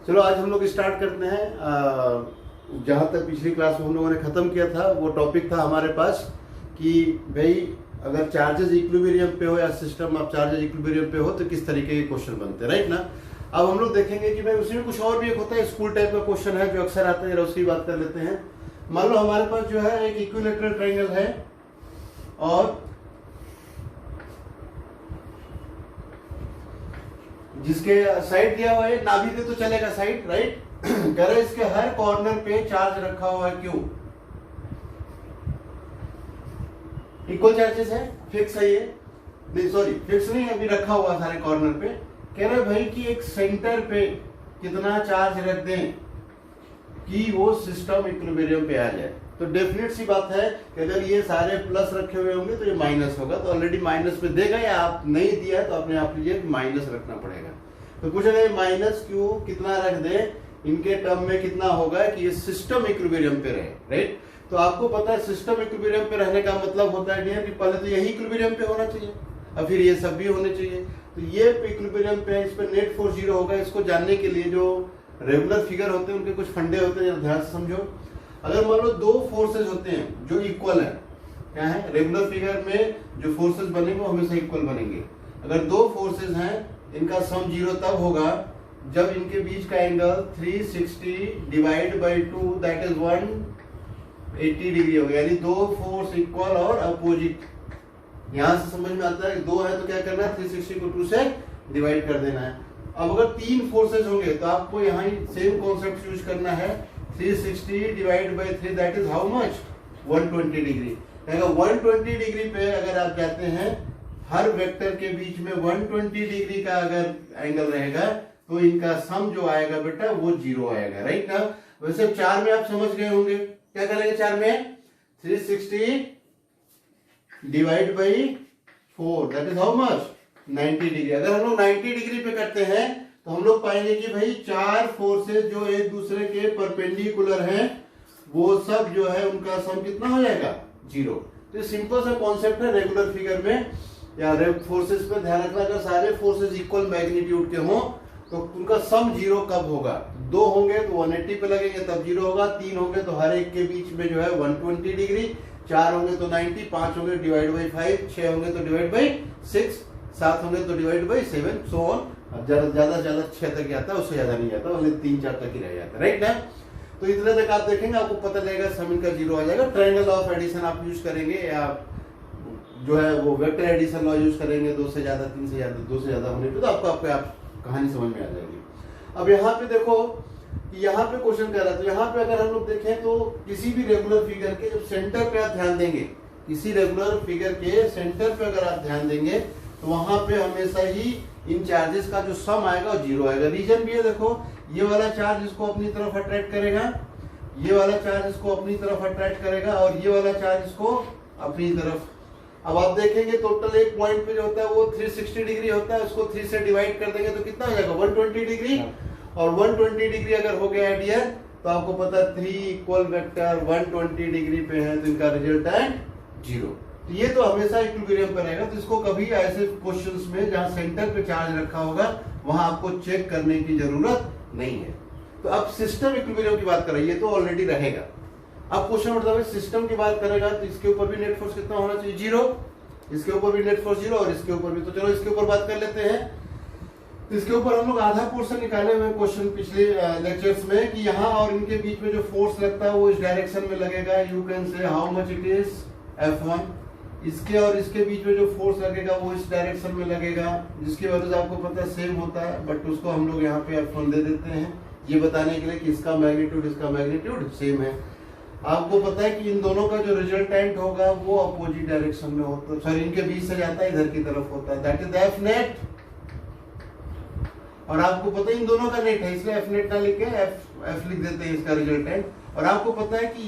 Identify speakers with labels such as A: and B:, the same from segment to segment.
A: चलो आज हम लोग स्टार्ट करते हैं। जहाँ तक पिछली क्लास में हम लोगों ने खत्म किया था वो टॉपिक था हमारे पास कि भाई अगर चार्जेस इक्विलिब्रियम पे हो या सिस्टम ऑफ चार्जेस इक्विलिब्रियम पे हो तो किस तरीके के क्वेश्चन बनते हैं, राइट ना। अब हम लोग देखेंगे कि भाई उसमें कुछ और भी एक होता है स्कूल टाइप का क्वेश्चन है जो अक्सर आता है, उसकी बात कर लेते हैं। मान लो हमारे पास जो है एक इक्विलैटरल ट्रायंगल है और जिसके साइड दिया हुआ है, ना भी दे तो चलेगा साइड, राइट। कह रहे इसके हर कॉर्नर पे चार्ज रखा हुआ है, क्यों? इक्वल चार्जेस है, फिक्स है ये, नहीं सॉरी फिक्स नहीं, अभी रखा हुआ सारे कॉर्नर पे। कह रहे भाई कि एक सेंटर पे कितना चार्ज रख दें कि वो सिस्टम इक्विलिब्रियम पे आ जाए। तो डेफिनेट सी बात है कि अगर ये सारे प्लस रखे हुए होंगे तो ये माइनस होगा, तो ऑलरेडी माइनस पे देगा, या आप नहीं दिया है तो अपने आप लीजिए माइनस रखना पड़ेगा। तो पूछा गया माइनस क्यू कितना रख दे, इनके टर्म में कितना होगा कि ये सिस्टम इक्विलिब्रियम पे रहे, राइट। तो आपको पता है सिस्टम इक्विलिब्रियम पे रहने का मतलब होता है कि पहले तो यही इक्विलिब्रियम पे होना चाहिए और फिर ये सब भी होने चाहिए। तो ये इक्विलिब्रियम पे है, इस पे नेट फोर्स जीरो होगा। इसको जानने के लिए जो रेगुलर फिगर होते हैं उनके कुछ फंडे होते हैं, ध्यान से समझो। अगर मान लो दो फोर्सेज होते हैं जो इक्वल है, क्या है रेगुलर फिगर में जो फोर्सेज बनेंगे वो हमेशा इक्वल बनेंगे। अगर दो फोर्सेज हैं इनका सम जीरो तब होगा जब इनके बीच का angle 360 divide by 2 that is 180 degree होगा, यानी दो फोर्स इक्वल और अपोजिट। यहां से समझ में आता है दो है तो क्या करना है, 360 को 2 से डिवाइड कर देना है। अब अगर तीन फोर्सेज होंगे तो आपको यहाँ सेम कॉन्सेप्ट यूज करना है, 360 divide by 3 that is how much, 120 degree. 120 degree पे अगर आप जाते हैं, हर वेक्टर के बीच में 120 डिग्री का अगर एंगल रहेगा तो इनका सम जो आएगा बेटा वो जीरो आएगा, राइट ना। वैसे चार में आप समझ गए होंगे, क्या करेंगे चार में, 360 divide by 4 that is how much, 90 degree. अगर हम लोग 90 डिग्री पे करते हैं तो हम लोग पाएंगे कि भाई चार फोर्सेज जो एक दूसरे के परपेंडिकुलर हैं वो सब जो है उनका सम कितना हो जाएगा, जीरो। तो सिंपल सा कॉन्सेप्ट है रेगुलर फिगर में या फोर्सेज पे ध्यान रखना। अगर सारे फोर्सेज इक्वल मैग्नीट्यूड के हों तो उनका सम जीरो कब होगा, दो होंगे तो 180 पे लगेंगे तब जीरो होगा, तीन होंगे तो हर एक के बीच में जो है 120 डिग्री, चार होंगे तो 90, पांच होंगे डिवाइड बाई 5, छह होंगे तो डिवाइड बाई 6, सात होंगे तो डिवाइड बाई 7, सो ऑन। ज्यादा ज्यादा 6 तक जाता है, उससे ज्यादा नहीं जाता, ओनली 3-4 तक ही रह जाता है, राइट ना। तो इतने तक आप देखेंगे आपको पता लगेगा सम इनका जीरो आ जाएगा। ट्रायंगल ऑफ एडिशन आप यूज करेंगे या जो है वो वेक्टर एडिशन लॉ यूज करेंगे, दो से ज्यादा, तीन से ज्यादा, दो से ज्यादा होने पे तो आपको आप कहानी समझ में आ जाएगी। अब यहाँ पे देखो कि यहाँ पे क्वेश्चन कह रहा है, तो यहाँ पे अगर हम लोग देखें तो किसी भी रेगुलर फिगर के जब सेंटर पे आप ध्यान देंगे, किसी रेगुलर फिगर के सेंटर पे अगर आप ध्यान देंगे तो वहां पे हमेशा ही इन चार्जेस का जो सम आएगा वो जीरो आएगा। रीजन भी है, देखो ये वाला चार्ज इसको अपनी तरफ अट्रैक्ट करेगा, ये वाला चार्ज इसको अपनी तरफ अट्रैक्ट करेगा और ये वाला चार्ज इसको अपनी तरफ। अब आप देखेंगे टोटल एक पॉइंट पे जो होता है वो 360 डिग्री होता है, उसको 3 से डिवाइड कर देंगे तो कितना हो जाएगा, 120 डिग्री। और 120 डिग्री अगर हो गया डियर तो आपको पता है 3 इक्वल वेक्टर 120 डिग्री पे है तो इनका रिजल्टेंट जीरो। तो ये तो हमेशा इक्विलिब्रियम पे रहेगा। तो इसको कभी ऐसे क्वेश्चंस में जहां सेंटर पे चार्ज रखा होगा वहां आपको चेक करने की जरूरत नहीं है। तो अब सिस्टम इक्विलिब्रियम की बात करें, ये तो ऑलरेडी रहेगा। अब क्वेश्चन मतलब सिस्टम की बात करेगा तो इसके ऊपर भी नेट फोर्स कितना होना चाहिए, जीरो। इसके ऊपर भी नेट फोर्स जीरो और इसके ऊपर भी। तो चलो इसके ऊपर बात कर लेते हैं। इसके ऊपर हम लोग आधा पोर्शन निकाले हुए क्वेश्चन पिछले लेक्चर्स में कि यहाँ और इनके बीच में जो फोर्स लगता है वो इस डायरेक्शन में लगेगा। You can say how much it is F1। इसके और इसके बीच में जो फोर्स लगेगा वो इस डायरेक्शन में लगेगा, जिसकी वजह से आपको पता है सेम होता है, बट उसको हम लोग यहाँ पे F1 दे देते हैं ये बताने के लिए कि इसका मैग्नीट्यूड सेम है। आपको पता है कि इन दोनों का जो रिजल्टेंट होगा वो अपोजिट डायरेक्शन में होता है, सॉरी इनके बीच से जाता है, इधर की तरफ होता है, दैट इज एफ नेट। और आपको पता है इन दोनों का नेट है, इसलिए एफ नेट ना लिख के एफ लिख देते हैं इसका रिजल्टेंट। और आपको पता है कि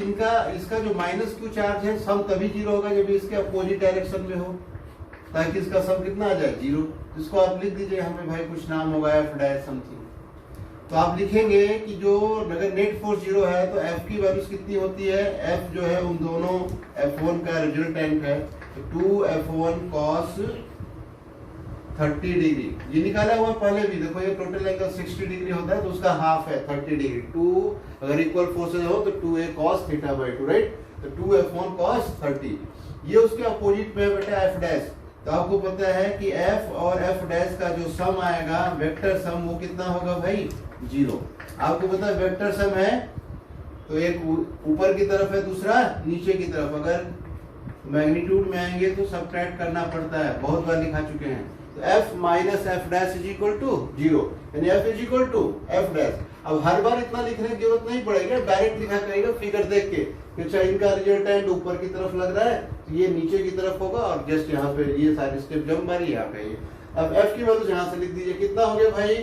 A: इसका जो माइनस क्यू चार्ज है सम तभी जीरो होगा जब इसके अपोजिट डायरेक्शन में हो, ताकि इसका सम कितना आ जाए, जीरो। इसको आप लिख दीजिए, यहाँ पे भाई कुछ नाम होगा एफ डैश समथिंग। तो आप लिखेंगे कि जो अगर नेट फोर्स जीरो है तो एफ की वैल्यूज कितनी होती है, एफ जो है उन दोनों F1 का रिजल्टेंट है, तो 2F1 cos 30 डिग्री। ये निकाला हुआ पहले भी, देखो ये टोटल एंगल 60 डिग्री होता है तो उसका हाफ है 30 डिग्री। 2 अगर इक्वल फोर्सेज हो तो 2a cos theta by 2, right. तो 2f1 cos 30। ये उसके अपोजिट में है बेटा f डैश। तो आपको पता है कि f और f डैश का जो सम आएगा वेक्टर सम, वो कितना होगा भाई 0। आपको पता है वेक्टर सम है तो एक ऊपर की तरफ है, दूसरा नीचे की तरफ। अगर मैग्नीट्यूड में आएंगे तो सबट्रैक्ट करना पड़ता है, बहुत बार लिखा चुके हैं। तो f minus F dash is equal to 0, यानी f is equal to F dash. अब हर बार इतना लिखने की जरूरत नहीं पड़ेगी, डायरेक्ट लिखा करेगा फिगर देख के कि अच्छा इनका रिजल्टेंट ऊपर की तरफ लग रहा है, ये नीचे की तरफ होगा और जस्ट यहाँ पे ये सारी स्टेप जंप मारी यहाँ पे। अब f की वैल्यू यहाँ से लिख दीजिए, कितना हो गया भाई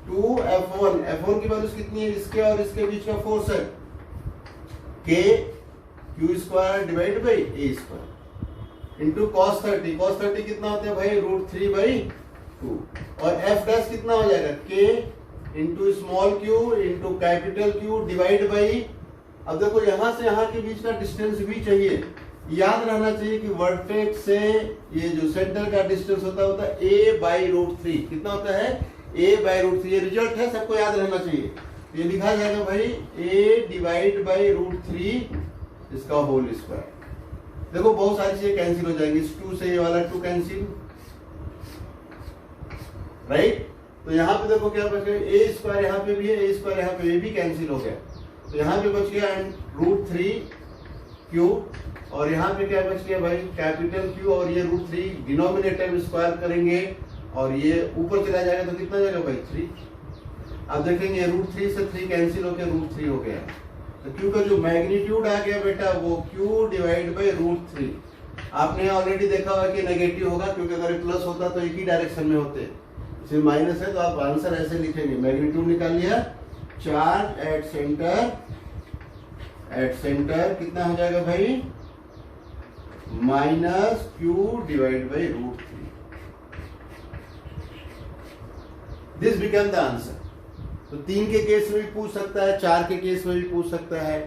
A: 2f1। f1 की वैल्यू कितनी है, इसके और इसके बीच का फोर्स है k q square divide by a square into cos 30। cos 30 कितना होता है भाई √3/2। और f डैश कितना हो जाएगा k into small q into capital Q divide by. अब देखो यहाँ से यहाँ के बीच का डिस्टेंस भी चाहिए, याद रहना चाहिए कि वर्टेक्स से ये जो सेंटर का डिस्टेंस होता है a/√3। कितना होता है a/√3। ये रिजल्ट है, सबको याद रहना चाहिए। ये लिखा जाएगा भाई a डिवाइड बाई √3 इसका होल स्क्वायर। देखो बहुत सारी चीजें कैंसिल हो जाएंगी, इस 2 से ये वाला 2 कैंसिल, राइट। तो यहाँ पे देखो क्या बच गया, a स्क्वायर यहाँ पे भी है, a स्क्वायर यहाँ पे भी कैंसिल हो गया। तो यहाँ पे बच गया √3q और यहाँ पे क्या बच गया भाई कैपिटल Q और ये √3 डिनोमिनेटर में स्क्वायर करेंगे और ये ऊपर चला जाएगा तो कितना जाएगा भाई 3। अब देखेंगे √3 से 3 कैंसिल होकर √3 हो गया। तो Q का जो मैग्नीट्यूड आ गया बेटा वो Q डिवाइड बाई √3। आपने ऑलरेडी देखा हुआ कि नेगेटिव होगा, क्योंकि अगर प्लस होता तो एक ही डायरेक्शन में होते, इसमें माइनस है तो आप आंसर ऐसे लिखेंगे। मैग्नीट्यूड निकाल लिया, चार्ज एट सेंटर कितना हो जाएगा भाई -q divide by √3। This become the answer. तो 3 के केस में भी पूछ सकता है, 4 के केस में भी पूछ सकता है,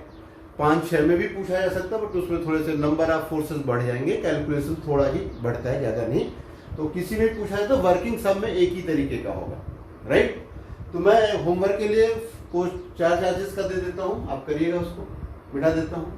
A: 5, 6 में भी पूछा जा सकता है, बट उसमें थोड़े से नंबर ऑफ फोर्सेस बढ़ जाएंगे, कैलकुलेशन थोड़ा ही बढ़ता है, ज्यादा नहीं। तो किसी में पूछा है तो वर्किंग सम में एक ही तरीके का होगा, राइट। तो मैं होमवर्क के लिए पोस्ट 4 चार्जेस का दे देता हूँ, आप करिएगा, उसको बिठा देता हूँ।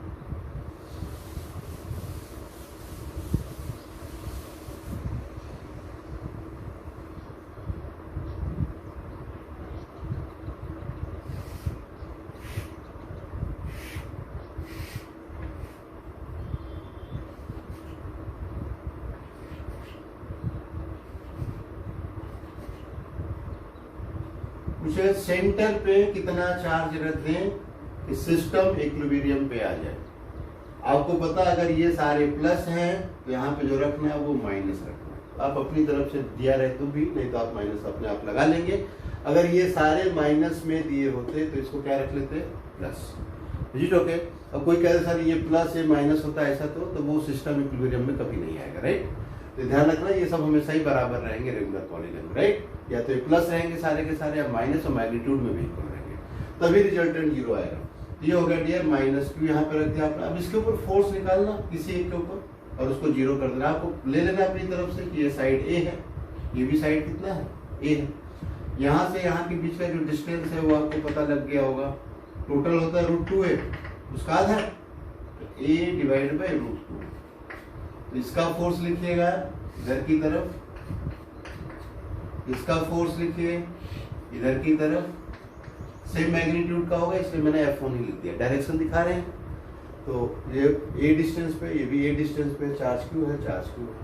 A: मुझे सेंटर पे कितना चार्ज रख दें कि सिस्टम इक्विलिब्रियम पे आ जाए। आपको पता अगर ये सारे प्लस हैं तो यहाँ पे जो रखना है वो माइनस रखना है। आप अपनी तरफ से दिया रहे तो भी, नहीं तो आप माइनस अपने आप लगा लेंगे। अगर ये सारे माइनस में दिए होते तो इसको क्या रख लेते प्लस, इज इट ओके। अब कोई कहे सर ये प्लस ये माइनस होता है ऐसा, तो वो सिस्टम इक्विलिब्रियम में कभी नहीं आएगा, राइट। तो ध्यान रखना ये सब हमेशा ही बराबर रहेंगे रेगुलर पॉलीगन में, राइट। या तो प्लस रहेंगे सारे के सारे, या माइनस और मैग्नीट्यूड में भी इक्वल रहेंगे, तभी रिजल्टेंट 0 आएगा। ये हो गया डियर -q यहाँ पे रख दिया आपने। अब इसके ऊपर फोर्स निकालना किसी एक के ऊपर और उसको 0 कर देना। आपको ले लेना अपनी तरफ से कि ये साइड A है, ये भी साइड कितना है A है। यहाँ से यहाँ के बीच का जो डिस्टेंस है वो आपको पता लग गया होगा, टोटल होता है √2a, उसका आधा A डिवाइड बाई √2। तो इसका फोर्स लिखिएगा इधर की तरफ, इसका फोर्स लिखिए इधर की तरफ, सेम मैग्नीट्यूड का होगा इसलिए मैंने F1 ही लिख दिया, डायरेक्शन दिखा रहे हैं। तो ये A डिस्टेंस पे, ये भी A डिस्टेंस पे, चार्ज Q है, चार्ज Q है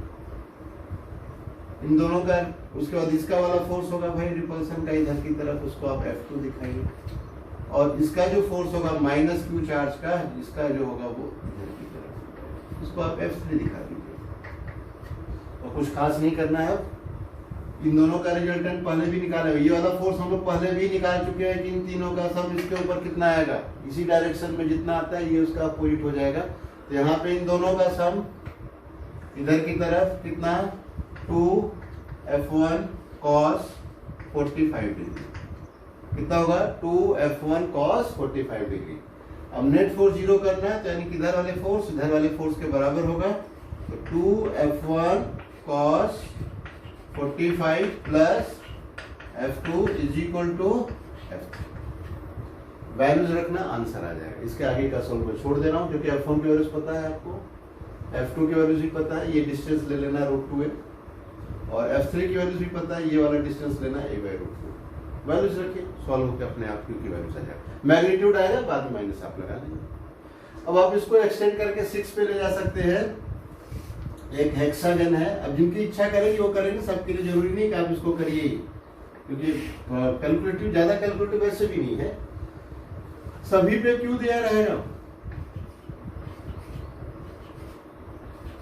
A: इन दोनों का। उसके बाद इसका वाला फोर्स होगा भाई रिपल्सन का इधर की तरफ, उसको आप F2 दिखाइए। और इसका जो फोर्स होगा -q चार्ज का, इसका जो होगा वो इधर की तरफ, इसको आप F3 दिखा दीजिए। और कुछ खास नहीं करना है। इन दोनों का रिजल्टेंट पहले भी निकाला है, ये वाला फोर्स हम लोग पहले भी निकाल चुके हैं कि इन तीनों का सम इसके ऊपर कितना आएगा, इसी डायरेक्शन में जितना आता है ये उसका अपोजिट हो जाएगा। तो यहाँ पे इन दोनों का सम इधर की तरफ कितना 2f1 cos 45 डिग्री, कितना होगा 2f1 cos 45 डिग्री। अब नेट फोर्स 0 करना है, तो यानी कि इधर वाले फोर्स इधर वाले फोर्स के बराबर होगा। तो 2f1 cos 45 plus F2 is equal to F3। Values रखना, आंसर आ जाएगा। इसके आगे का सोल्व मैं छोड़ दे रहा हूँ क्योंकि F1 की वैल्यूज पता है आपको, F2 की वैल्यूज भी पता है, ये डिस्टेंस ले लेना √2a, और F3 की वैल्यूज भी पता है, ये वाला डिस्टेंस लेना a/√2। वैल्यूज रखिए, सॉल्व होकर अपने आप क्यू की वैल्यूज आ जाएगा। मैग्नीट्यूड आएगा, बाद में माइनस आप लगा देंगे। अब आप इसको एक्सटेंड करके 6 पे ले जा सकते हैं। एक हेक्सागन है, अब जिनकी इच्छा करेगी वो करेंगे, सबके लिए जरूरी नहीं कि आप इसको करिए, क्योंकि कैलकुलेटिव ज्यादा कैलकुलेटिव वैसे भी नहीं है। सभी पे क्यों दिया रहेगा,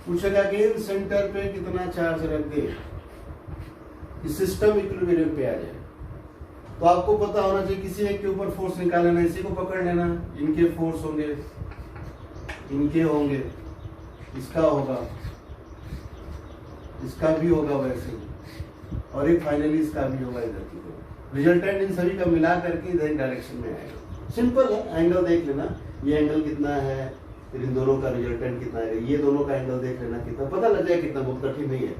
A: पूछेगा कि सेंटर पे कितना चार्ज रख दे, सिस्टम इक्विलिब्रियम पे आ जाए। तो आपको पता होना चाहिए किसी एक के ऊपर फोर्स निकाल लेना, इसी को पकड़ लेना, इनके फोर्स होंगे, इनके होंगे, इसका होगा, इसका भी होगा वैसे ही, और एक फाइनली इसका भी होगा इधर की। रिजल्टेंट इन सभी का मिला करके इधर डायरेक्शन में आएगा। सिंपल है, एंगल देख लेना, ये एंगल कितना है, फिर इन दोनों का रिजल्टेंट कितना है, ये दोनों का एंगल देख लेना कितना, पता लग जाएगा कितना, बहुत कठिन नहीं है।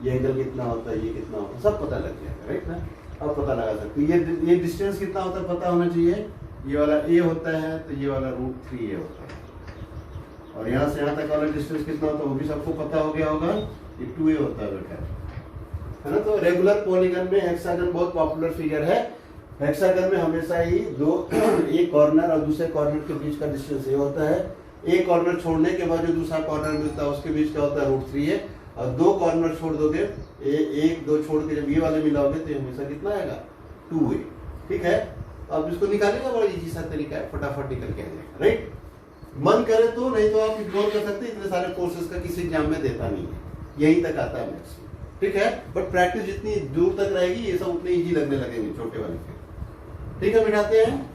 A: ये एंगल कितना होता है, ये कितना होता है, सब पता लग जाएगा, राइट ना। अब पता लगा सकते, ये डिस्टेंस कितना होता है पता होना चाहिए। ये वाला a होता है तो ये वाला √3a होता है, और यहाँ से यहाँ तक वाला डिस्टेंस कितना होता है वो भी सबको पता हो गया होगा, ये 2a होता है बेटा, है ना। तो रेगुलर पॉलीगन में हेक्सागन बहुत पॉपुलर फिगर है। हेक्सागन में हमेशा ही दो एक कॉर्नर और दूसरे कॉर्नर के बीच का डिस्टेंस ये होता है। एक कॉर्नर छोड़ने के बाद जो दूसरा कॉर्नर मिलता है उसके बीच का होता है √3a, और दो कॉर्नर छोड़ दोगे, एक दो छोड़ के जब ये वाले मिलाओगे तो हमेशा कितना आएगा, 2a। ठीक है, अब इसको निकालेगा, बड़ा इजी सा तरीका है, फटाफट निकल के आ जाएगा, राइट। मन करे तो, नहीं तो आप इग्नोर कर सकते, इतने सारे कोर्सेज का किसी एग्जाम में देता नहीं है, यहीं तक आता है मैथ्स, ठीक है। बट प्रैक्टिस जितनी दूर तक रहेगी ये सब उतने इजी लगने लगेंगे छोटे वाले के। ठीक है, मिटाते हैं।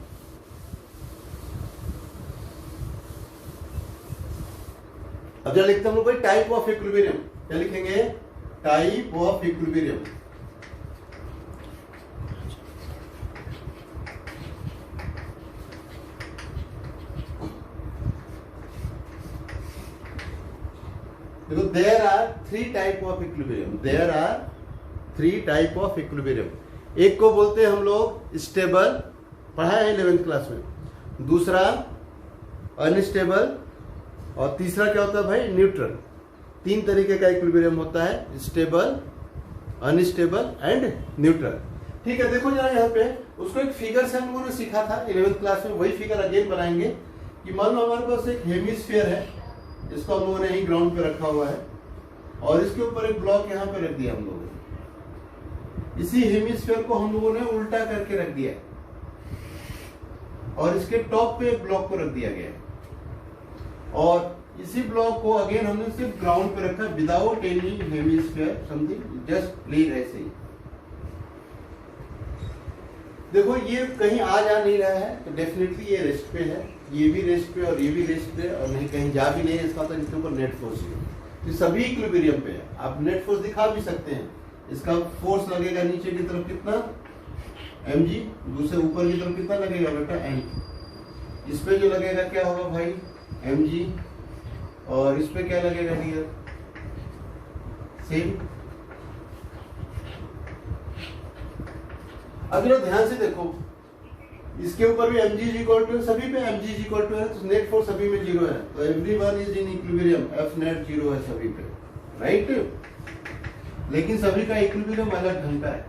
A: अब जब लिखते हम लोग भाई टाइप ऑफ इक्विलिब्रियम, क्या लिखेंगे, टाइप ऑफ इक्विलिब्रियम। देखो, there are 3 type of equilibrium, there are 3 type of equilibrium. एक को बोलते हैं हम लोग स्टेबल, पढ़ा है 11th क्लास में, दूसरा अनस्टेबल, और तीसरा क्या होता है भाई, न्यूट्रल। 3 तरीके का इक्विलिब्रियम होता है, स्टेबल, अनस्टेबल एंड न्यूट्रल। ठीक है, देखो जरा यहाँ पे उसको एक फिगर से हम लोगों ने सीखा था 11th क्लास में, वही फिगर अगेन बनाएंगे कि मान लो हमारे पास एक हेमिस्फीयर है, इसको हम लोगों ने यही ग्राउंड पे रखा हुआ है, और इसके ऊपर एक ब्लॉक यहाँ पे रख दिया हम लोगों ने। इसी हेमिस्फीयर को हम लोगों ने उल्टा करके रख दिया, और इसके टॉप पे एक ब्लॉक को रख दिया गया, और इसी ब्लॉक को अगेन हमने सिर्फ ग्राउंड पे रखा, without any hemisphere something, just plain ऐसे ही। देखो ये कहीं आ जा नहीं रहा है, तो डेफिनेटली ये रेस्ट पे है, ये भी रेस्ट पे और ये भी रेस्ट पे, और नहीं कहीं जा भी नहीं है, इसका मतलब इसके ऊपर नेट फोर्स है। तो सभी इक्विलिब्रियम पे है, आप नेट फोर्स दिखा भी सकते हैं। इसका फोर्स लगेगा नीचे की तरफ कितना, mg, दूसरे ऊपर की तरफ कितना लगेगा बेटा, n। इस पे जो लगेगा क्या होगा भाई, mg, और इस पे क्या लगेगा डियर, सेम। अब जरा ध्यान से देखो, इसके ऊपर भी mg इज इक्वल टू, सभी पे mg इज इक्वल टू है, तो नेट फोर्स सभी में 0 है, तो everyone is in equilibrium, F net 0 है सभी पे, राइट। लेकिन सभी का इक्विलिब्रियम अलग ढंग का है।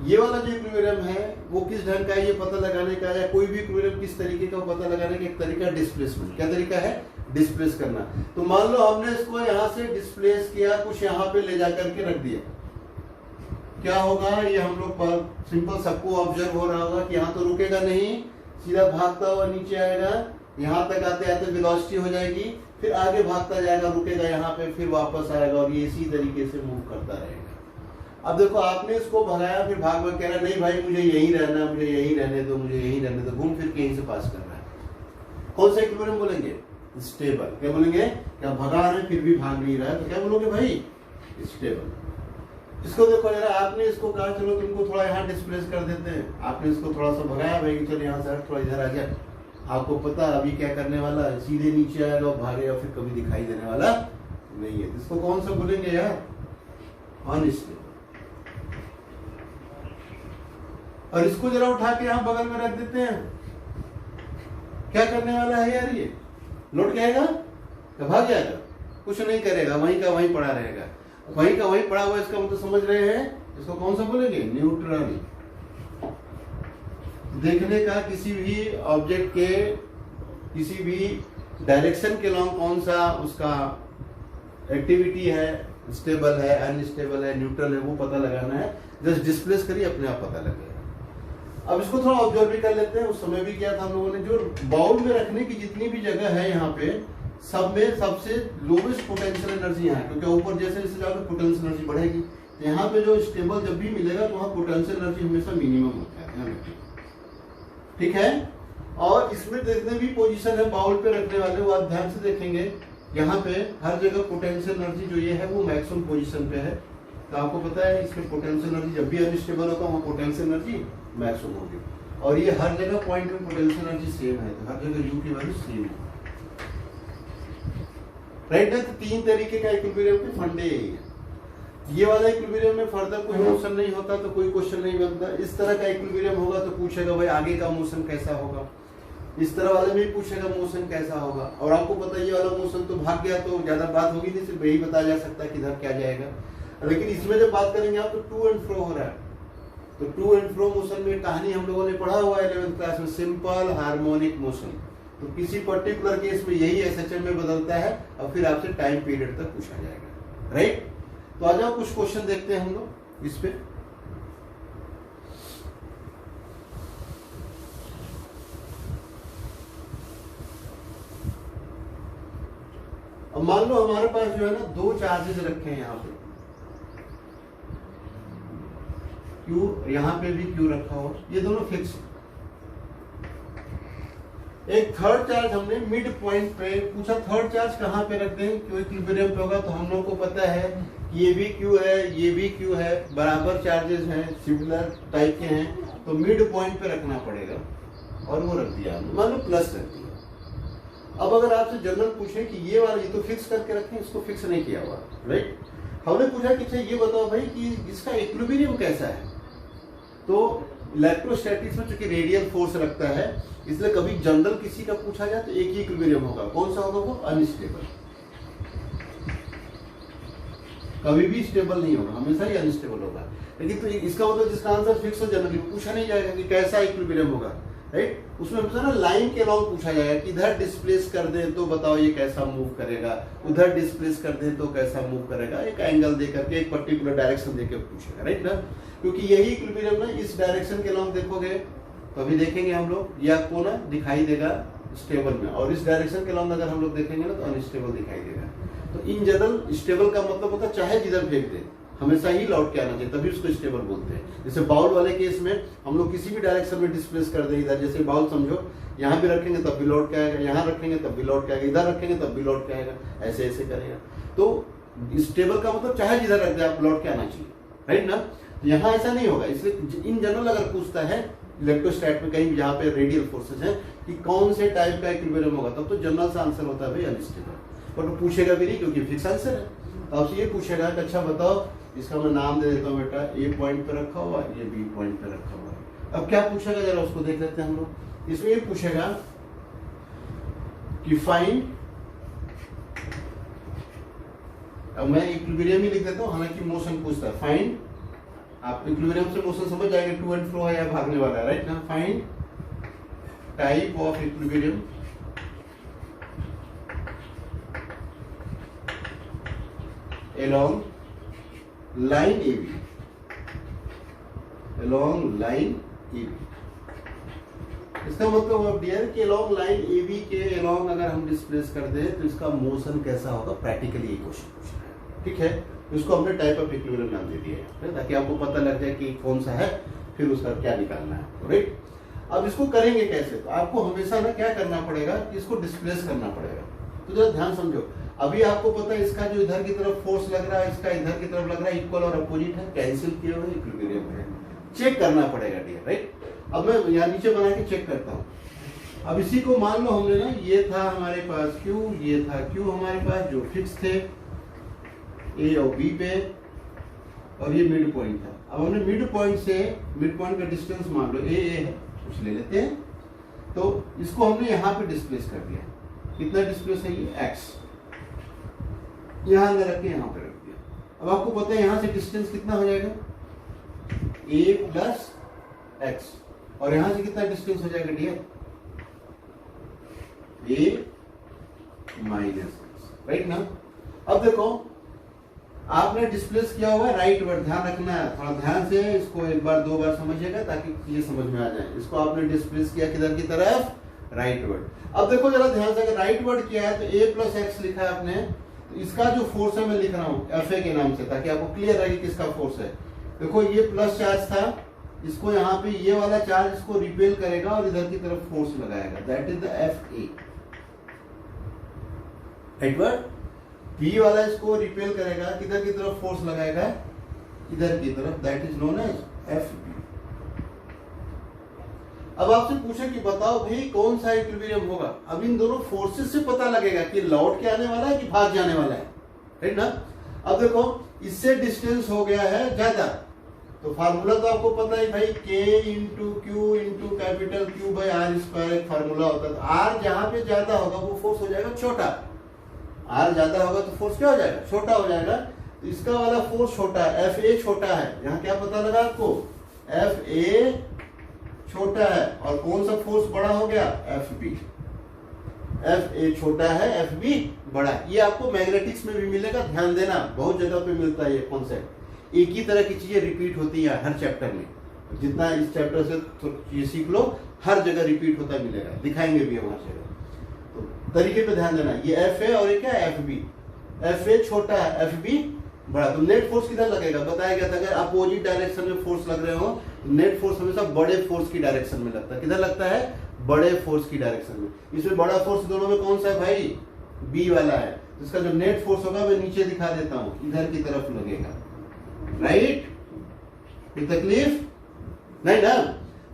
A: ये वाला जो इक्विलिब्रियम है वो किस ढंग का है ये पता लगाने का, या कोई भी इक्विलिब्रियम किस तरीके का पता लगाने का एक तरीका डिस्प्लेसमेंट। क्या तरीका है, डिस्प्लेस करना। तो मान लो हमने इसको यहाँ से डिस्प्लेस किया, कुछ यहाँ पे ले जाकर के रख दिया, क्या होगा, ये हम लोग सिंपल सबको ऑब्जर्व हो रहा होगा कि यहाँ तो रुकेगा नहीं, सीधा भागता हुआ नीचे आएगा, यहाँ तक आते आते वेलोसिटी हो जाएगी, फिर आगे भागता जाएगा, रुकेगा यहाँ पे, फिर वापस आएगा, और ये इसी तरीके से मूव करता रहेगा। अब देखो आपने इसको भगाया, फिर भाग भाग कह रहा नहीं भाई मुझे यहीं रहना, मुझे यहीं रहने दो, मुझे यहीं रहने दो, घूम फिर के यहीं से पास कर रहा है। कौन सा इक्विलिब्रियम बोलेंगे, स्टेबल। क्या बोलेंगे, क्या भगा रहे फिर भी भाग नहीं रहा है, तो क्या बोलोगे भाई, स्टेबल। इसको देखो जरा, आपने इसको कहा चलो तुमको थोड़ा यहाँ डिस्प्लेस कर देते हैं, आपने इसको थोड़ा सा भगाया भाई, चलो यहाँ से थोड़ा इधर आ जाए, आपको पता अभी क्या करने वाला है, सीधे नीचे आएगा और भागेगा, फिर कभी दिखाई देने वाला नहीं है। इसको कौन सा बोलेंगे यार, अनस्टेबल। और इसको जरा उठा के यहां बगल में रख देते हैं, क्या करने वाला है यार ये? लौट के आएगा या भाग जाएगा? कुछ नहीं करेगा, वहीं का वहीं पड़ा रहेगा। वहीं का वहीं पड़ा हुआ, इसका मतलब समझ रहे हैं, इसको कौन सा बोलेंगे? न्यूट्रल। देखने का किसी भी ऑब्जेक्ट के किसी भी डायरेक्शन के लॉन्ग कौन सा उसका एक्टिविटी है, स्टेबल है, अनस्टेबल है, न्यूट्रल है, वो पता लगाना है। जस्ट डिस्प्लेस करिए, अपने आप पता लगेगा। अब इसको थोड़ा ऑब्जर्व भी कर लेते हैं। उस समय भी किया था हम लोगों ने, जो बाउल में रखने की जितनी भी जगह है यहाँ पे, सब में सबसे लोवेस्ट पोटेंशियल एनर्जी यहाँ है, क्योंकि ऊपर जैसे जैसे जाओगे पोटेंशियल एनर्जी बढ़ेगी। तो यहाँ पे जो स्टेबल जब भी मिलेगा तो वहाँ पोटेंशियल एनर्जी हमेशा मिनिमम होता है, ठीक है। और इसमें जितने भी पोजीशन है बाउल पे रखने वाले, वो आप ध्यान से देखेंगे, यहाँ पे हर जगह पोटेंशियल एनर्जी जो ये है वो मैक्सिमम पोजीशन पे है। तो आपको पता है इसमें पोटेंशियल एनर्जी जब भी अनस्टेबल होगा वहाँ पोटेंशियल एनर्जी मैक्सिमम होगी। और ये हर जगह पॉइंट में पोटेंशियल एनर्जी सेम है, तो हर जगह यू की वैल्यू सेम है, राइट ना। तो तीन तरीके का इक्विलिब्रियम के फंडे यही है। ये वाला इक्विलिब्रियम में फर्दर कोई मोशन नहीं होता तो कोई क्वेश्चन नहीं बनता। इस तरह का इक्विलिब्रियम होगा तो पूछेगा भाई आगे का मोशन कैसा होगा, इस तरह वाले में पूछेगा मोशन कैसा होगा। और आपको पता है ये वाला मोशन तो भाग गया तो ज्यादा बात होगी नहीं, सिर्फ यही बताया जा सकता है कि इधर क्या जाएगा। लेकिन इसमें जब बात करेंगे आप तो टू एंड फ्रो हो रहा है, तो टू एंड फ्रो मोशन में कहानी हम लोगों ने पढ़ा हुआ है 11th क्लास में, सिंपल हार्मोनिक मोशन। तो किसी पर्टिकुलर केस में यही एसएचएम में बदलता है और फिर आपसे टाइम पीरियड तक पूछा जाएगा, राइट। तो आ जाओ कुछ क्वेश्चन देखते हैं हम लोग इस पे। अब मान लो हमारे पास जो है ना दो चार्जेस रखे हैं यहाँ पे, Q, यहाँ पे भी Q रखा हो, ये दोनों फिक्स है। एक थर्ड चार्ज हमने मिड पॉइंट पे पूछा, थर्ड चार्ज कहाँ पे रख दें क्यों इक्विलिब्रियम पे होगा। तो हम लोग को पता है ये भी Q है, ये भी Q है, बराबर चार्जेस हैं, सिमिलर टाइप के हैं, तो मिड पॉइंट पे रखना पड़ेगा। और वो रख दिया हमने, मान लो प्लस रख दिया। अब अगर आपसे जनरल पूछे कि ये वाला, ये तो फिक्स करके रखें, इसको फिक्स नहीं किया हुआ, राइट। हमने पूछा कि ये बताओ भाई कि इसका इक्विलिब्रियम कैसा है। तो इलेक्ट्रोस्टैटिक्स में चूंकि रेडियल फोर्स रखता है, इसलिए कभी जनरल किसी का पूछा जाए तो एक ही इक्विलिब्रियम होगा। कौन सा होगा? वो अनस्टेबल, कभी भी स्टेबल नहीं होगा, हमेशा ही अनस्टेबल होगा। लेकिन तो इसका मतलब जिसका आंसर फिक्स हो, जनरली पूछा नहीं जाएगा कि कैसा इक्विलिब्रियम होगा, राइट। उसमें ना लाइन के अलाउंग पूछा जाएगा कि इधर डिस्प्लेस कर दे तो बताओ ये कैसा मूव करेगा, उधर डिस्प्लेस कर दे तो कैसा मूव करेगा, एक एंगल दे करके एक पर्टिकुलर डायरेक्शन देकर पूछेगा, राइट ना। क्योंकि यही इक्विलिब्रियम ना इस डायरेक्शन के अलाउंग देखोगे तो अभी देखेंगे हम लोग, ये आपको ना दिखाई देगा स्टेबल में, और इस डायरेक्शन के अलाउंग अगर हम लोग देखेंगे ना तो अनस्टेबल दिखाई देगा। तो इन जनरल स्टेबल का मतलब होता है चाहे जिधर फेंक दे हमेशा ही लौट के आना चाहिए, तभी उसको स्टेबल बोलते हैं। जैसे बाउल वाले केस में हम लोग किसी भी डायरेक्शन में डिस्प्लेस कर दे, इधर जैसे बाउल समझो, यहाँ भी रखेंगे तब भी लौट के आएगा, यहाँ रखेंगे तब भी लौट के आएगा, इधर रखेंगे तब भी लौट के आएगा, ऐसे ऐसे करेगा। तो स्टेबल का मतलब चाहे जिधर रख दे आप लौट के आना चाहिए, राइट ना। यहाँ ऐसा नहीं होगा, इसलिए इन जनरल अगर पूछता है इलेक्ट्रोस्टैट में कहीं जहाँ पे रेडियल फोर्सेस है कि कौन से टाइप का इक्विलिब्रियम होगा, तब तो जनरल सा आंसर होता है भाई अनस्टेबल। बट वो पूछेगा भी नहीं क्योंकि फिक्स आंसर है। तो आपसे ये पूछेगा कि अच्छा बताओ, इसका मैं नाम दे देता हूँ बेटा, ए पॉइंट पे रखा हुआ, ये बी पॉइंट पे रखा हुआ है। अब क्या पूछेगा जरा उसको देख लेते हैं हम लोग। इसमें ये पूछेगा कि फाइंड, अब मैं इक्विलिब्रियम ही लिख देता हूँ, हालांकि मोशन पूछता है। फाइंड, आप इक्विलिब्रियम से मोशन समझ जाएंगे, टू एंड फ्रो है या भागने वाला है, राइट ना। Find type of equilibrium along line AB, along line AB। इसका मतलब अब डियर कि along line AB के along अगर हम डिस्प्लेस कर दे तो इसका मोशन कैसा होगा, प्रैक्टिकली ये क्वेश्चन पूछना है, ठीक है। इसको हमने टाइप ऑफ इक्विलिब्रियम नाम दे दिया है ताकि आपको पता लग जाए कि कौन सा है, फिर उसका क्या निकालना है, राइट। अब इसको करेंगे कैसे, तो आपको हमेशा ना क्या करना पड़ेगा कि इसको डिस्प्लेस करना पड़ेगा। तो जरा ध्यान समझो, अभी आपको पता है इसका जो इधर की तरफ फोर्स लग रहा है, इसका इधर की तरफ लग रहा है, इक्वल और अपोजिट है, कैंसिल किए हुए इक्विलिब्रियम है, चेक करना पड़ेगा डियर, राइट। अब मैं यहाँ नीचे बना के चेक करता हूँ। अब इसी को मान लो हमने ना, ये था हमारे पास Q, ये था Q हमारे पास जो फिक्स थे A और B पे, और ये मिड पॉइंट था। अब हमने मिड पॉइंट का डिस्टेंस मान लो ए है, कुछ ले लेते हैं, तो इसको हमने यहाँ पे डिस्प्लेस कर दिया। कितना डिस्प्लेस है ये x, यहाँ रख के यहाँ पे रख दिया। अब आपको पता है यहाँ से डिस्टेंस कितना हो जाएगा, a प्लस एक्स, और यहाँ से कितना डिस्टेंस हो जाएगा dear, a minus X, right ना। अब देखो आपने डिस्प्लेस किया हुआ है राइट वर्ड, ध्यान रखना है, थोड़ा ध्यान से इसको एक बार दो बार समझिएगा ताकि ये समझ में आ जाए। इसको आपने डिस्प्लेस किया किधर की तरफ, राइट वर्ड। अब देखो जरा ध्यान से, अगर राइट वर्ड किया है तो a प्लस एक्स लिखा है आपने, तो इसका जो फोर्स है मैं लिख रहा हूँ एफ ए के नाम से, ताकि आपको क्लियर रहे किसका फोर्स है। देखो ये प्लस चार्ज था, इसको यहाँ पे ये वाला चार्ज इसको रिपेल करेगा और इधर की तरफ फोर्स लगाएगा, that is the F A, rightward. B वाला इसको रिपेल करेगा, किधर की तरफ फोर्स लगाएगा, इधर की तरफ, that is known as F B. अब आपसे पूछे कि बताओ भाई कौन सा इक्विलिब्रियम होगा। अब इन दोनों फोर्सेस से पता लगेगा कि लौट के आने वाला है कि भाग जाने वाला है, राइट ना। अब देखो इससे डिस्टेंस हो गया है ज्यादा, तो फार्मूला तो आपको पता है भाई, K into Q into capital Q by R square एक फार्मूला होता है। आर जहां पे ज्यादा होगा वो फोर्स हो जाएगा छोटा, आर ज्यादा होगा तो फोर्स क्या हो जाएगा, छोटा हो जाएगा। तो इसका वाला फोर्स छोटा है, एफ ए छोटा है, यहाँ क्या पता लगा आपको, एफ ए छोटा है, और कौन सा फोर्स बड़ा हो गया, एफ बी। एफ ए छोटा है, एफ बी बड़ा है। ये आपको मैग्नेटिक्स में भी मिलेगा, ध्यान देना, बहुत जगह पे मिलता है ये कॉन्सेप्ट। एक ही तरह की चीजें रिपीट होती है हर चैप्टर में, जितना इस चैप्टर से ये सीख लो, हर जगह रिपीट होता मिलेगा, दिखाएंगे भी हमारे जगह। तो तरीके पे ध्यान देना, ये एफ ए और ये क्या है, एफ बी। एफ ए छोटा है, एफ बी बड़ा। तो नेट फोर्स किधर लगेगा, बताया गया था, अगर अपोजिट डायरेक्शन में फोर्स लग रहे हो तो नेट फोर्स हमेशा बड़े फोर्स की डायरेक्शन में लगता है। किधर लगता है, बड़े फोर्स की डायरेक्शन में। इसमें बड़ा फोर्स दोनों में कौन सा है भाई, बी वाला है। तो इसका जो नेट फोर्स होगा मैं नीचे दिखा देता हूं, इधर की तरफ लगेगा, राइट। कोई तकलीफ नहीं ना।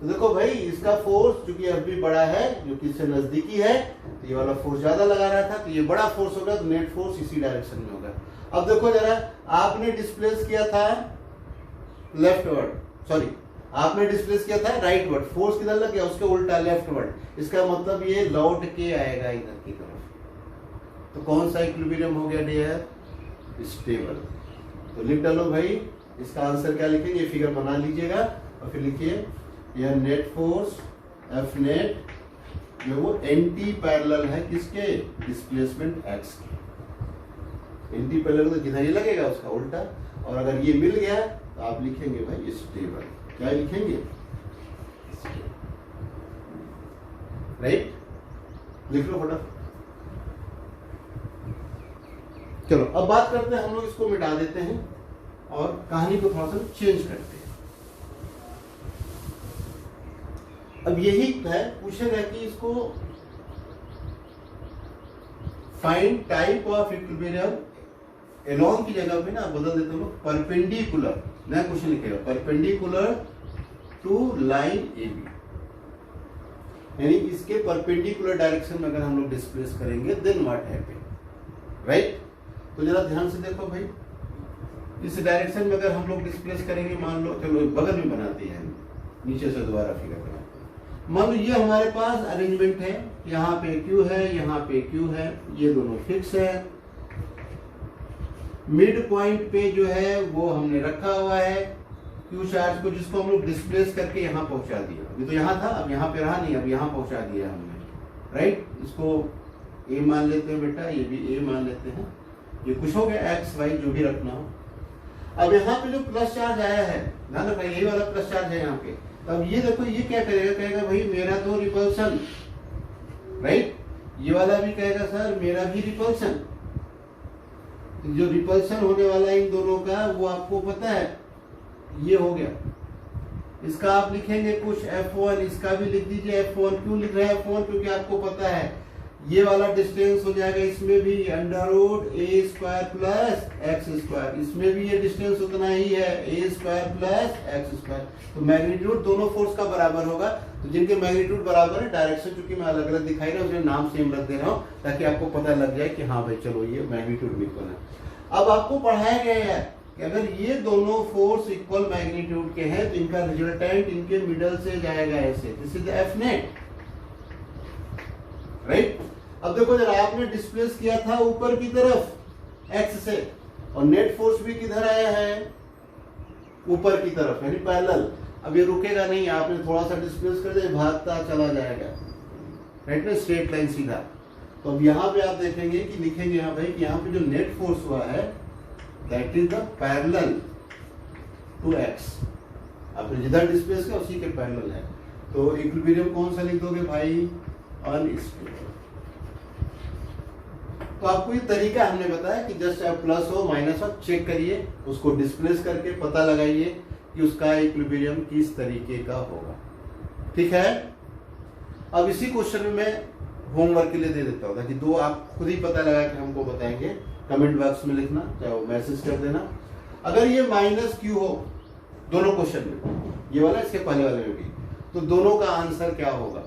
A: तो देखो भाई इसका फोर्स चूंकि एफ बी बड़ा है, जो कि इससे नजदीकी है, तो ये वाला फोर्स ज्यादा लगा रहा था, तो ये बड़ा फोर्स होगा, तो नेट फोर्स इसी डायरेक्शन में होगा। अब देखो जरा, आपने डिस्प्लेस किया था लेफ्ट वर्ड, सॉरी आपने डिस्प्लेस किया था राइट वर्ड, फोर्स किधर लग गया, उसके उल्टा लेफ्ट वर्ड। इसका मतलब ये लौट के आएगा इधर की तरफ। तो कौन सा इक्विलिब्रियम हो गया डियर, स्टेबल। तो लिख डालो भाई, इसका आंसर क्या लिखेंगे, ये फिगर बना लीजिएगा और फिर लिखिए यह नेट फोर्स एफ नेट जो वो एंटी पैरेलल है किसके, डिस्प्लेसमेंट एक्स के। एंटी पैरेलल तो जिधर ये लगेगा उसका उल्टा, और अगर ये मिल गया तो आप लिखेंगे भाई स्टेबल। क्या लिखेंगे, राइट, लिख लो फटाफट। चलो अब बात करते हैं, हम लोग इसको मिटा देते हैं और कहानी को थोड़ा सा चेंज करते हैं। अब यही है, पूछेगा कि इसको find type of equilibrium along की जगह पे ना बदल देते हैं, परपेंडिकुलर, नया क्वेश्चन लिखेगा, perpendicular to line A B, यानी इसके परपेंडिकुलर डायरेक्शन में अगर हम लोग डिस्प्लेस करेंगे देन व्हाट हैपन, राइट। तो जरा ध्यान से देखो भाई, इस डायरेक्शन में अगर हम लोग डिस्प्लेस करेंगे, मान लो, चलो बगल में बनाते हैं, नीचे से दोबारा फिगर बनाते हैं। मान लो ये हमारे पास अरेंजमेंट है, यहाँ पे क्यू है, यहाँ पे क्यू है, ये दोनों फिक्स है। मिड पॉइंट पे जो है वो हमने रखा हुआ है क्यू चार्ज को, जिसको हम लोग डिस्प्लेस करके यहाँ पहुंचा दिया। ये तो यहाँ था, अब यहाँ पे रहा नहीं, अब यहाँ पहुंचा दिया हमने, राइट। इसको ए मान लेते हैं बेटा, ये भी ए मान लेते हैं, ये कुछ हो गया एक्स वाई जो भी रखना हो। अब यहाँ पे जो प्लस चार्ज आया है, ध्यान रखना यही वाला प्लस चार्ज है यहाँ पे। अब ये देखो, ये क्या करेगा, कहेगा भाई मेरा तो रिपल्सन, राइट। ये वाला भी कहेगा सर मेरा भी रिपल्सन। जो रिपल्सन होने वाला है इन दोनों का, वो आपको पता है, ये हो गया। इसका आप लिखेंगे कुछ F1, इसका भी लिख दीजिए F1। क्यों लिख रहे हैं F1, क्योंकि आपको पता है ये वाला डिस्टेंस हो जाएगा, इसमें भी अंडर रूट ए स्क्वायर प्लस एक्स स्क्वायर, इसमें भी ये डिस्टेंस उतना ही है, ए स्क्वायर प्लस एक्स स्क्वायर। तो मैग्नीट्यूड दोनों फोर्स का बराबर होगा। तो जिनके मैग्नीट्यूड बराबर है, डायरेक्शन चूंकि मैं अलग अलग दिखाई रहा हूँ, उसमें नाम सेम रख दे रहा हूँ ताकि आपको पता लग जाए कि हाँ भाई चलो ये मैग्नीट्यूड भी इक्वल है। अब आपको पढ़ाया गया है कि अगर ये दोनों फोर्स इक्वल मैग्नीट्यूड के हैं तो इनका रिजल्टेंट इनके मिडल से जाएगा ऐसे, this is F net, right. अब देखो जरा आपने डिस्प्लेस किया था ऊपर की तरफ एक्स से, और नेट फोर्स भी किधर आया है, ऊपर की तरफ, यानी पैरेलल। अब ये रुकेगा नहीं, आपने थोड़ा सा डिस्प्लेस कर दिया, भागता चला जाएगा, राइट ना, स्ट्रेट लाइन सीधा। तो अब यहाँ पे आप देखेंगे कि लिखेंगे यहाँ भाई कि यहाँ पे जो नेट फोर्स हुआ है that is the parallel to X. आपने जिधर डिस्प्लेस किया उसी के पैरेलल है, तो इक्विलिब्रियम कौन सा लिख दोगे भाई, अनस्टेबल। तो आपको ये तरीका हमने बताया कि जस्ट आप प्लस हो माइनस हो चेक करिए, उसको डिस्प्लेस करके पता लगाइए कि उसका इक्विलिब्रियम किस तरीके का होगा, ठीक है। अब इसी क्वेश्चन में मैं होमवर्क के लिए दे देता हूँ ताकि दो आप खुद ही पता लगा के हमको बताएंगे, कमेंट बॉक्स में लिखना, चाहे वो मैसेज कर देना। अगर ये माइनस क्यू हो दोनों क्वेश्चन में, ये वाला इसके पहले वाले में भी, तो दोनों का आंसर क्या होगा।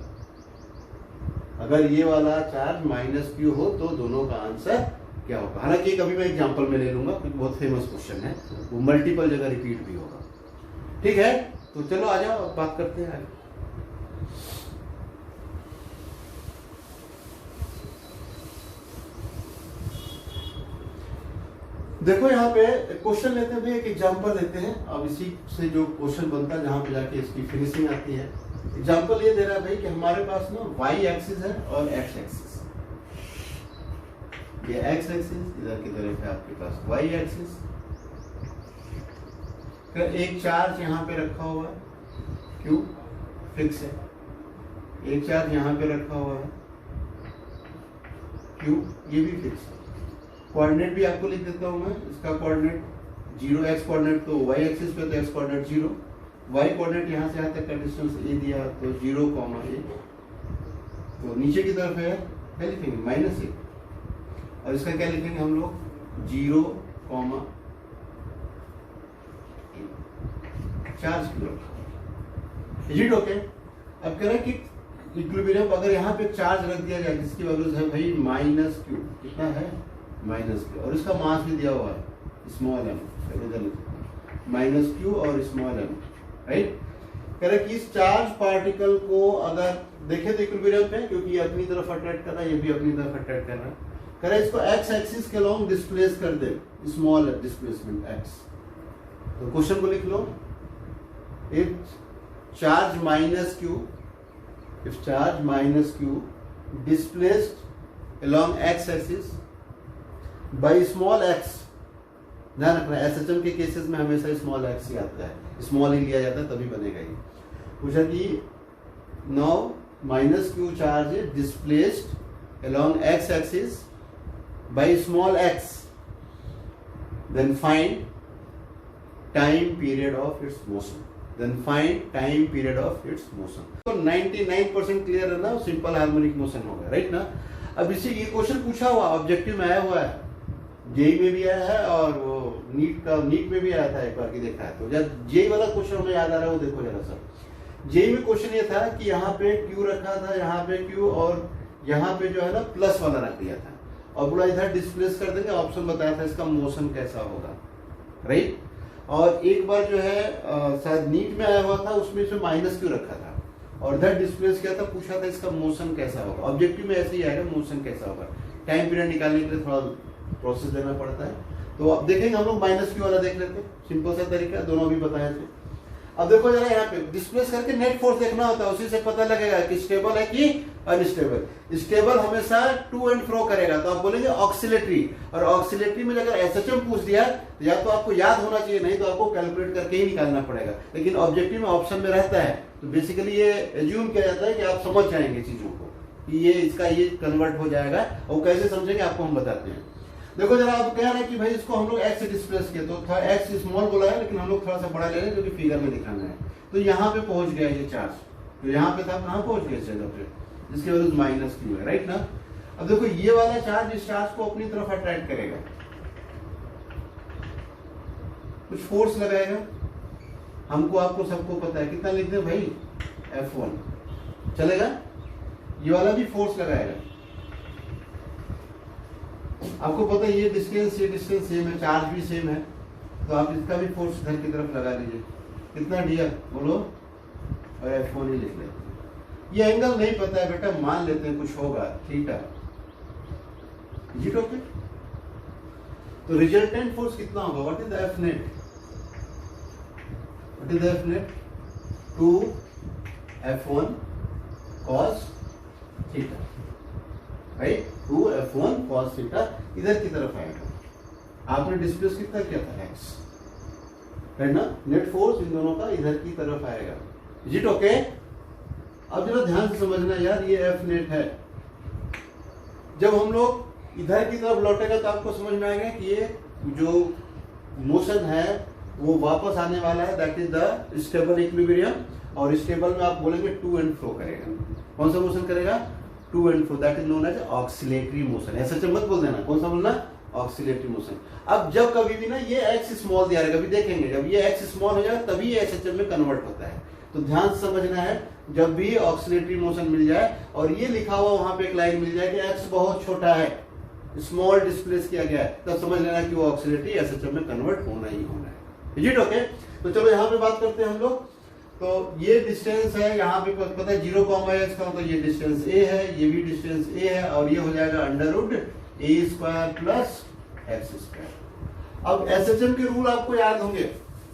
A: अगर ये वाला चार्ज माइनस क्यू हो तो दोनों का आंसर क्या होगा। हालांकि कभी मैं एग्जांपल में ले लूंगा क्योंकि बहुत फेमस क्वेश्चन है, वो मल्टीपल जगह रिपीट भी होगा, ठीक है। तो चलो आ जाओ बात करते हैं आगे। देखो यहाँ पे क्वेश्चन लेते हैं, एक एग्जांपल लेते हैं। अब इसी से जो क्वेश्चन बनता है जहां पे जाके इसकी फिनिशिंग आती है। एग्जांपल ये दे रहा है भाई कि हमारे पास ना वाई एक्सिस है और एक्स एक्सिस। ये एक्स एक्सिस इधर की तरफ है आपके पास वाई एक्सिस। एक चार्ज यहाँ पे रखा हुआ है, क्यू फिक्स है। एक चार्ज यहाँ पे रखा हुआ है, क्यू ये भी फिक्स है। कोऑर्डिनेट भी आपको लिख देता हूं मैं। इसका कोऑर्डिनेट 0, एक्स कोऑर्डिनेट तो वाई एक्सिस पे, तो एक्स कोऑर्डिनेट 0, वाई कोऑर्डिनेट यहाँ से यहाँ तक का डिस्टेंस ए दिया तो 0, a। तो नीचे की तरफ है क्या लिखेंगे, -1, और इसका क्या लिखेंगे हम लोग, 0, a। Charge Q okay. अब कह रहे हैं कि इक्विलिब्रियम अगर यहाँ पे चार्ज रख दिया जाए जिसकी वैल्यू है भाई -q, कितना है -q, और इसका मास भी दिया हुआ है स्मॉल m, -q और स्मॉल m, राइट। कह रहे कि इस चार्ज पार्टिकल को अगर देखें तो इक्विलिब्रियम पे, क्योंकि ये अपनी तरफ अट्रैक्ट कर रहा है, ये भी अपनी तरफ अट्रैक्ट कर रहा है। कह रहे इसको एक्स एक्सिस के लॉन्ग डिस्प्लेस कर दे, स्मॉल डिस्प्लेसमेंट एक्स। तो क्वेश्चन को लिख लो, if charge -q, if charge -q displaced along x axis by small x, ध्यान रखना SHM के केसेस में हमेशा स्मॉल x ही आता है, स्मॉल ही लिया जाता है तभी बनेगा ये। पूछा कि now -q charge is displaced along x axis by small x, then find time period of its motion, then find time period of its motion। तो 99% क्लियर है ना, सिंपल हार्मोनिक मोशन होगा, राइट ना। अब इसी ये क्वेश्चन पूछा हुआ ऑब्जेक्टिव में आया हुआ है, जेई में भी आया है और वो नीट में भी आया था एक बार की देखा है। तो जब जेई वाला क्वेश्चन हमें याद आ रहा है वो देखो जरा सा। जेई में क्वेश्चन ये था कि यहाँ पे क्यू रखा था, यहाँ पे क्यू, और यहाँ पे जो है ना प्लस वाला रख दिया था, और पूरा इधर डिस्प्लेस कर देंगे। ऑप्शन बताया था इसका मोशन कैसा होगा, राइट। और एक बार जो है शायद नीट में आया हुआ था, उसमें से -q रखा था और इधर डिस्प्लेस किया था, पूछा था इसका मोशन कैसा होगा। ऑब्जेक्टिव में ऐसे ही आएगा, मोशन कैसा होगा। टाइम पीरियड निकालने के लिए थोड़ा प्रोसेस देना पड़ता है। तो अब देखेंगे हम लोग -q वाला देख लेते हैं, सिंपल सा तरीका, दोनों भी बताए थे। अब देखो जरा यहाँ पे डिस्प्लेस करके नेट फोर्स देखना होता है, उसी से पता लगेगा कि स्टेबल है कि अनस्टेबल। स्टेबल हमेशा टू एंड फ्रो करेगा, तो आप बोलेंगे ऑक्सिलेटरी, और ऑक्सिलेटरी में अगर SHM पूछ दिया तो या तो आपको याद होना चाहिए, नहीं तो आपको कैलकुलेट करके ही निकालना पड़ेगा। लेकिन ऑब्जेक्टिव में ऑप्शन में रहता है, तो बेसिकली ये एज्यूम किया जाता है कि आप समझ जाएंगे चीजों को कि ये इसका ये कन्वर्ट हो जाएगा, और कैसे समझेंगे आपको हम बताते हैं। देखो जरा आप कह रहे हैं कि भाई इसको हम लोग एक्स से डिस्प्लेस किया, तो था एक्स स्मॉल बोला है, लेकिन हम लोग थोड़ा सा बड़ा ले रहे हैं क्योंकि फिगर में दिखाना है। तो यहाँ पे पहुंच गया ये चार्ज, तो यहाँ पे था, कहाँ पहुंच गया इस जगह पे, जिसके वजह से -q है, राइट ना। अब देखो ये वाला चार्ज इस चार्ज को अपनी तरफ अट्रैक्ट करेगा, कुछ फोर्स लगाएगा। हमको आपको सबको पता है, कितना लिख दे भाई, F1 चलेगा। ये वाला भी फोर्स लगाएगा, आपको पता है ये डिस्टेंस सेम है, चार्ज भी सेम है, तो आप इसका भी फोर्स इधर की तरफ लगा लीजिए, कितना डियर बोलो, और F1 ही लिख लेते हैं। ये एंगल नहीं पता है बेटा, मान लेते हैं कुछ होगा थीटा, इज इट ओके? तो रिजल्टेंट फोर्स कितना होगा, what is the F net, what is the F net, 2F1 cos theta, right, 2F1 cos theta इधर की तरफ आएगा। आपने डिस्प्लेस कितना किया था, x, है ना, नेट फोर्स इन दोनों का इधर की तरफ आएगा, इज इट ओके? अब जरा ध्यान से समझना यार, ये F नेट है, जब हम लोग इधर की तरफ लौटेगा तो आपको समझ में आएगा कि ये जो मोशन है वो वापस आने वाला है, that is the stable equilibrium, और स्टेबल में आप बोलेंगे टू एंड फ्रो करेगा। कौन सा मोशन करेगा, to and fro, that is known as oscillatory motion. ऐसा मत बोल देना, कौन सा बोलना, ऑक्सिलेटरी मोशन। अब जब कभी भी ना ये x स्मॉल दिया रहेगा, अभी देखेंगे जब ये x स्मॉल हो जाएगा तभी ये SHM में कन्वर्ट होता है। तो ध्यान से समझना है, जब भी ऑक्सिलेटरी मोशन मिल जाए और ये लिखा हुआ वहां पे एक लाइन मिल जाए कि x बहुत छोटा है, स्मॉल डिस्प्लेस किया गया है, तब समझ लेना कि वो ऑक्सिलेटरी SHM में कन्वर्ट होना ही होना है, इज इट ओके? तो चलो यहाँ पे बात करते हैं हम लोग। तो ये डिस्टेंस है, यहाँ पे पता है 0, x का, तो ये डिस्टेंस a है, ये भी डिस्टेंस a है, और ये हो जाएगा under a square plus x square. अब SHM के रूल आपको याद होंगे।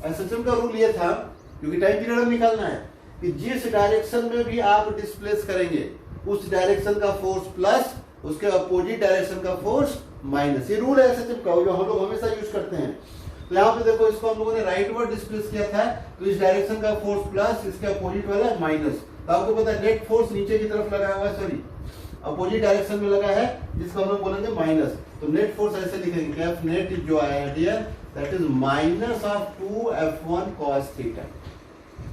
A: SHM का रूल ये था, क्योंकि टाइम पीरियड निकालना है, कि जिस डायरेक्शन में भी आप डिस्प्लेस करेंगे उस डायरेक्शन का फोर्स प्लस उसके अपोजिट डायरेक्शन का फोर्स माइनस, ये रूल है SHM का जो हम लोग हमेशा यूज करते हैं। तो यहाँ पे देखो, इसको हम लोगों ने राइट वर्ड डिस्प्लेस किया था, तो इस डायरेक्शन का फोर्स प्लस, इसके अपोजिट वाला माइनस। तो आपको पता है नेट फोर्स नीचे की तरफ लगा हुआ है, सॉरी अपोजिट डायरेक्शन में लगा है, जिसको हम लोग बोलेंगे माइनस। तो नेट फोर्स ऐसे लिखेंगे, F नेट जो आया है dear, that is minus of 2F1 cos theta.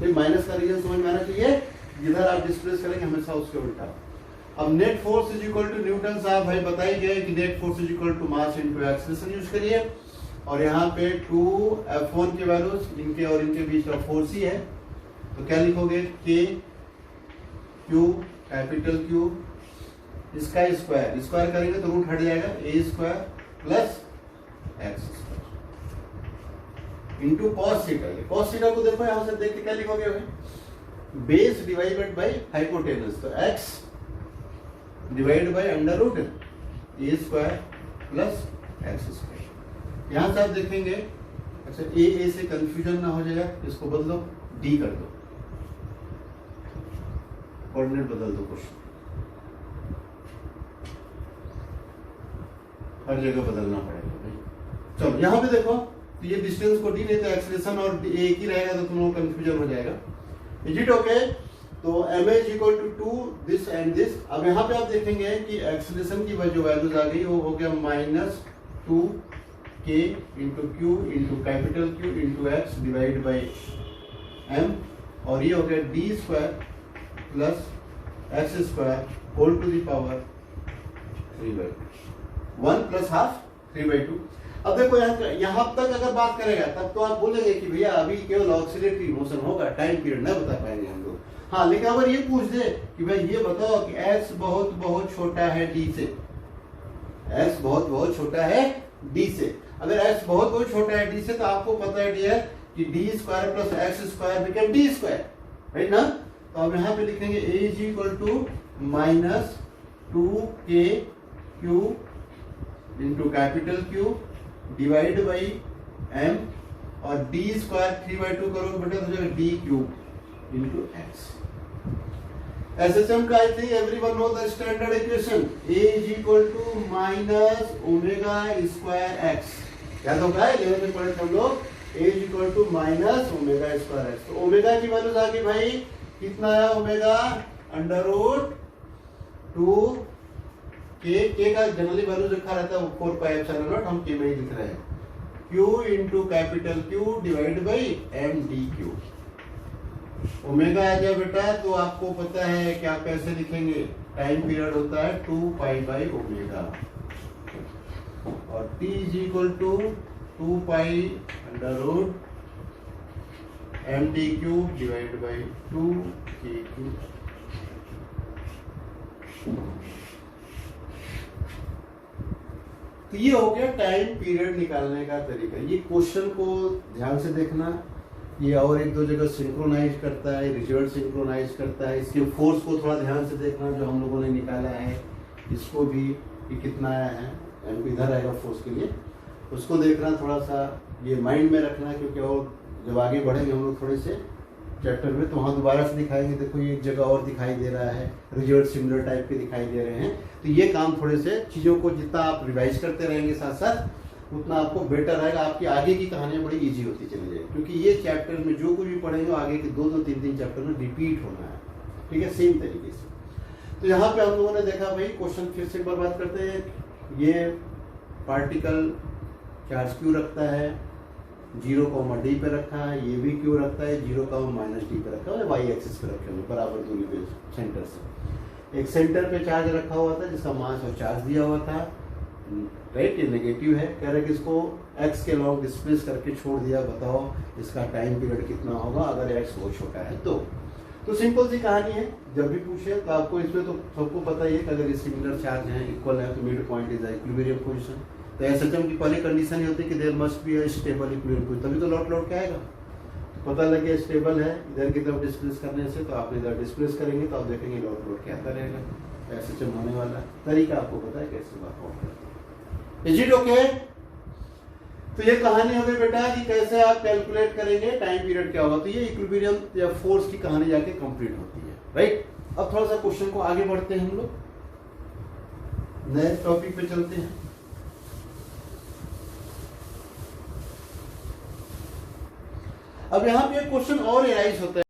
A: तो माइनस का रीजन समझ में आना चाहिए, जिधर आप डिस्प्लेस करेंगे हमेशा उसके उल्टा। अब net force is equal to Newton, साहब भाई बताई गए कि net force is equal to mass into acceleration use करिए, और यहाँ पे 2F1 के वैल्यूज इनके और इनके बीच का फोर्स ही है, तो क्या लिखोगे, K Q कैपिटल Q, इसका स्क्वायर, स्क्वायर करेंगे तो रूट हट जाएगा, a square plus x square into cos theta. Cos theta को देखो यहाँ से देख के क्या लिखोगे, बेस डिवाइडेड बाय हाइपोटेनस, तो x divide by under root a square plus x square. यहाँ से आप देखेंगे, अच्छा a से कंफ्यूजन ना हो जाएगा, इसको बदलो, d कर दो, कोऑर्डिनेट बदल दो, क्वेश्चन हर जगह बदलना पड़ेगा भाई। चलो यहाँ पे देखो, तो ये डिस्टेंस को d नहीं तो एक्सेलरेशन और एक ही रहेगा, तो तुम लोग कंफ्यूजन हो जाएगा, इज इट ओके? तो ma is equal to 2 this and this. अब यहाँ पे आप देखेंगे कि एक्सेलरेशन की जो वैल्यूज आ गई वो हो गया minus 2k into Q into capital Q into X divide by m, और ये हो गया d square plus x square whole to the power 3/2, 1 plus half 3/2। अब देखो यहाँ तक अगर बात करेगा तब तो आप बोलेंगे कि भैया अभी केवल ऑक्सिलेटरी मोशन होगा, टाइम पीरियड न बता पाएंगे हम लोग। हाँ, लेकिन अगर ये पूछ दे कि भाई ये बताओ कि x बहुत बहुत छोटा है d से, x बहुत बहुत छोटा है d से, अगर x बहुत बहुत छोटा है d से, तो आपको पता है डियर कि d square plus x square become d square, right ना? तो अब यहाँ पे लिखेंगे a is equal to minus 2k q into capital Q divide by m, और d स्क्वायर 3/2 करोगे बेटा तो जाएगा d cube into X. SHM का I think everyone know the standard equation, a is equal to minus omega square X. याद होगा 11th में पढ़े हम लोग, a is equal to minus omega square X. तो ओमेगा की वैल्यूज आ गई भाई, कितना है ओमेगा, अंडर रूट 2 के का जनरली वैल्यू लिखा रहता है वो 4 पाई एप्सिलॉन नॉट, हम के में ही लिख रहे हैं, q into capital Q divide by m D q. Omega आ जाए बेटा तो आपको पता है कि आप कैसे लिखेंगे, टाइम पीरियड होता है 2 पाई बाई ओमेगा, और t is equal to 2 pi under root m D Q divide by 2 k Q. तो ये हो गया टाइम पीरियड निकालने का तरीका। ये क्वेश्चन को ध्यान से देखना, ये और एक दो जगह सिंक्रोनाइज करता है, रिजल्ट सिंक्रोनाइज करता है। इसके फोर्स को थोड़ा ध्यान से देखना जो हम लोगों ने निकाला है, इसको भी ये कितना आया है, एम इधर आएगा फोर्स के लिए, उसको देखना थोड़ा सा, ये माइंड में रखना, क्योंकि और जब आगे बढ़ेंगे हम लोग थोड़े से चैप्टर में तो वहाँ दोबारा से दिखाएंगे। देखो ये एक जगह और दिखाई दे रहा है, रिजल्ट सिमिलर टाइप के दिखाई दे रहे हैं। तो ये काम थोड़े से चीज़ों को जितना आप रिवाइज करते रहेंगे साथ साथ उतना आपको बेटर रहेगा, आपकी आगे की कहानियाँ बड़ी ईजी होती चली जाएगी। क्योंकि ये चैप्टर में जो कुछ भी पढ़ेंगे आगे के 2-2, 3-3 चैप्टर में रिपीट होना है, ठीक है, सेम तरीके से। तो यहाँ पे हम लोगों ने देखा भाई, क्वेश्चन फिर से एक बार बात करते हैं। ये पार्टिकल चार्ज क्यों रखता है, 0,d पे रखा है, ये भी क्यों रखता है, 0,-d पे रखा है, वाई एक्सिस पे रखे हुए बराबर दूरी पे सेंटर से। एक सेंटर पे चार्ज रखा हुआ था जिसका मास और चार्ज दिया हुआ था, राइट, ये नेगेटिव है। कह रहे कि इसको x के लॉन्ग डिस्प्लेस करके छोड़ दिया, बताओ इसका टाइम पीरियड कितना होगा अगर x बहुत छोटा है तो सिंपल सी कहानी है। जब भी पूछे तो आपको इसमें तो सबको पता ही है कि अगर सिमिलर चार्ज है, इक्वल है, तो mid point is equilibrium position. तो एसएचएम की पहली कंडीशन ये होती है कि there must be a stable equilibrium position, तभी तो लौट के आएगा। तो पता लगे स्टेबल है, इधर की तरफ डिस्प्लेस करने से, तो आप इधर डिस्प्लेस करेंगे तो आप देखेंगे लौट के आता रहेगा। एसएचएम होने वाला तरीका आपको पता है कैसे वर्कआउट करते हैं। Is it okay? तो ये कहानी हो गई बेटा कि कैसे आप कैलकुलेट करेंगे टाइम पीरियड क्या होगा। तो ये इक्विलिब्रियम या फोर्स की कहानी जाके कंप्लीट होती है, राइट। अब थोड़ा सा क्वेश्चन को आगे बढ़ते हैं, हम लोग नए टॉपिक पे चलते हैं। अब यहाँ पे एक क्वेश्चन और एराइज होता है।